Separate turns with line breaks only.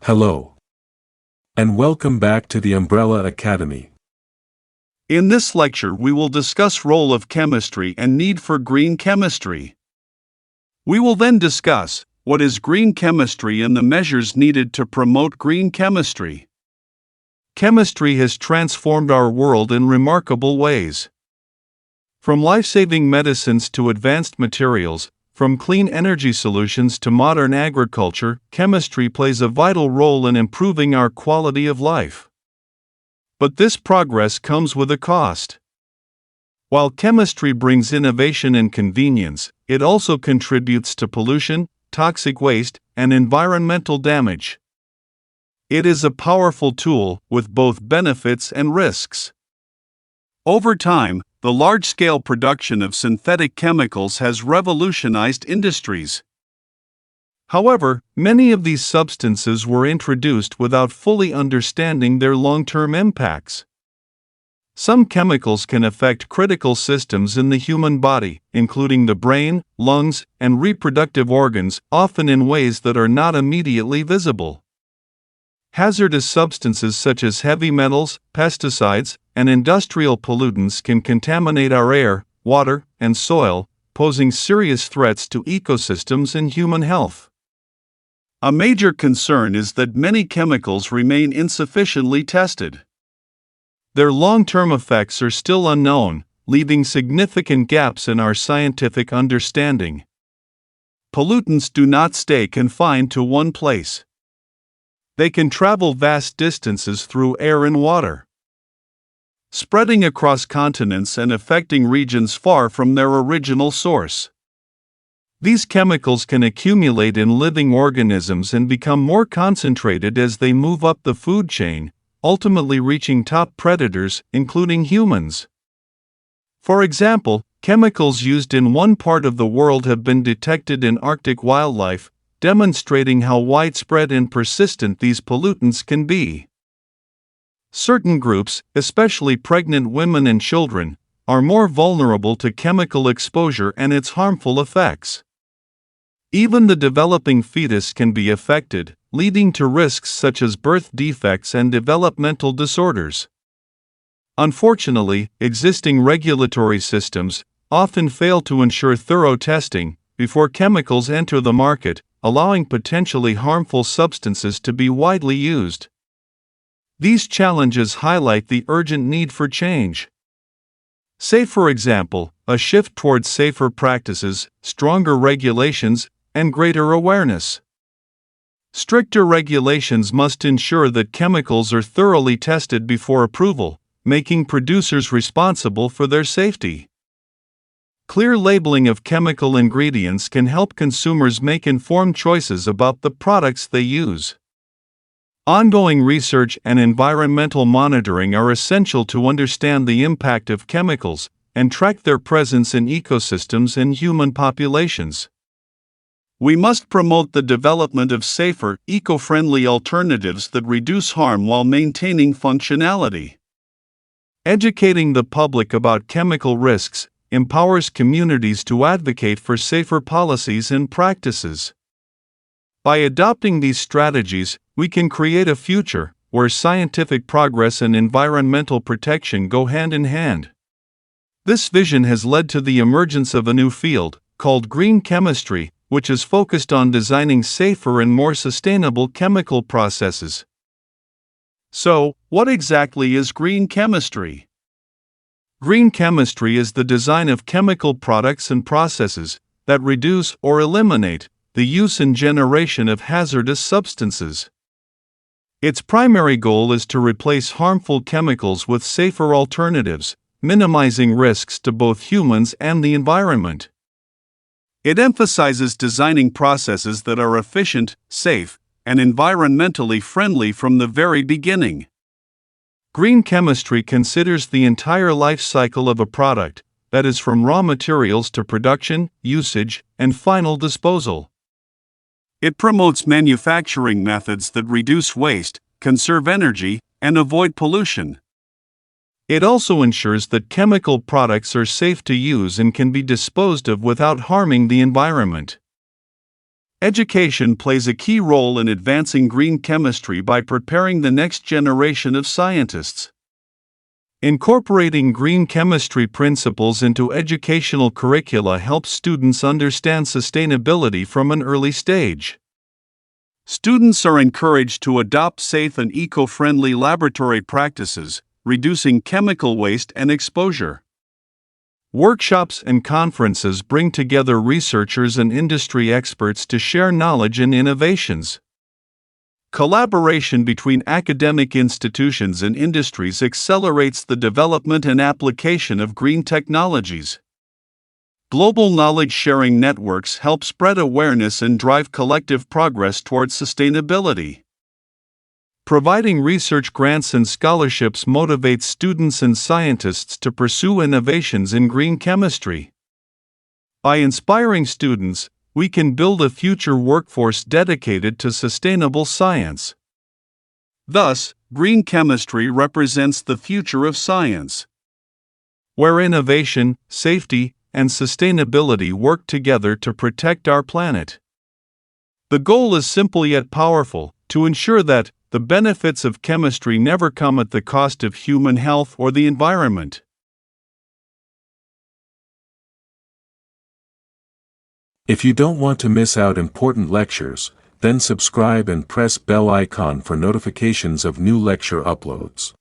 Hello, and welcome back to the Umbrella Academy.
In this lecture, we will discuss role of chemistry and need for green chemistry. We will then discuss what is green chemistry and the measures needed to promote green chemistry. Chemistry has transformed our world in remarkable ways. From life-saving medicines to advanced materials, from clean energy solutions to modern agriculture, chemistry plays a vital role in improving our quality of life. But this progress comes with a cost. While chemistry brings innovation and convenience, it also contributes to pollution, toxic waste, and environmental damage. It is a powerful tool with both benefits and risks. Over time, the large-scale production of synthetic chemicals has revolutionized industries. However, many of these substances were introduced without fully understanding their long-term impacts. Some chemicals can affect critical systems in the human body, including the brain, lungs, and reproductive organs, often in ways that are not immediately visible. Hazardous substances such as heavy metals, pesticides, and industrial pollutants can contaminate our air, water, and soil, posing serious threats to ecosystems and human health. A major concern is that many chemicals remain insufficiently tested. Their long-term effects are still unknown, leaving significant gaps in our scientific understanding. Pollutants do not stay confined to one place. They can travel vast distances through air and water, spreading across continents and affecting regions far from their original source. These chemicals can accumulate in living organisms and become more concentrated as they move up the food chain, ultimately reaching top predators, including humans. For example, chemicals used in one part of the world have been detected in Arctic wildlife, demonstrating how widespread and persistent these pollutants can be. Certain groups, especially pregnant women and children, are more vulnerable to chemical exposure and its harmful effects. Even the developing fetus can be affected, leading to risks such as birth defects and developmental disorders. Unfortunately, existing regulatory systems often fail to ensure thorough testing before chemicals enter the market, allowing potentially harmful substances to be widely used. These challenges highlight the urgent need for change. Say, for example, a shift towards safer practices, stronger regulations, and greater awareness. Stricter regulations must ensure that chemicals are thoroughly tested before approval, making producers responsible for their safety. Clear labeling of chemical ingredients can help consumers make informed choices about the products they use. Ongoing research and environmental monitoring are essential to understand the impact of chemicals and track their presence in ecosystems and human populations. We must promote the development of safer, eco-friendly alternatives that reduce harm while maintaining functionality. Educating the public about chemical risks empowers communities to advocate for safer policies and practices. By adopting these strategies, we can create a future where scientific progress and environmental protection go hand in hand. This vision has led to the emergence of a new field, called green chemistry, which is focused on designing safer and more sustainable chemical processes. So, what exactly is green chemistry? Green chemistry is the design of chemical products and processes that reduce or eliminate the use and generation of hazardous substances. Its primary goal is to replace harmful chemicals with safer alternatives, minimizing risks to both humans and the environment. It emphasizes designing processes that are efficient, safe, and environmentally friendly from the very beginning. Green chemistry considers the entire life cycle of a product, that is from raw materials to production, usage, and final disposal. It promotes manufacturing methods that reduce waste, conserve energy, and avoid pollution. It also ensures that chemical products are safe to use and can be disposed of without harming the environment. Education plays a key role in advancing green chemistry by preparing the next generation of scientists. Incorporating green chemistry principles into educational curricula helps students understand sustainability from an early stage. Students are encouraged to adopt safe and eco-friendly laboratory practices, reducing chemical waste and exposure. Workshops and conferences bring together researchers and industry experts to share knowledge and innovations. Collaboration between academic institutions and industries accelerates the development and application of green technologies. Global knowledge-sharing networks help spread awareness and drive collective progress towards sustainability. Providing research grants and scholarships motivates students and scientists to pursue innovations in green chemistry. By inspiring students, we can build a future workforce dedicated to sustainable science. Thus, green chemistry represents the future of science, where innovation, safety, and sustainability work together to protect our planet. The goal is simple yet powerful: to ensure that the benefits of chemistry never come at the cost of human health or the environment.
If you don't want to miss out important lectures, then subscribe and press bell icon for notifications of new lecture uploads.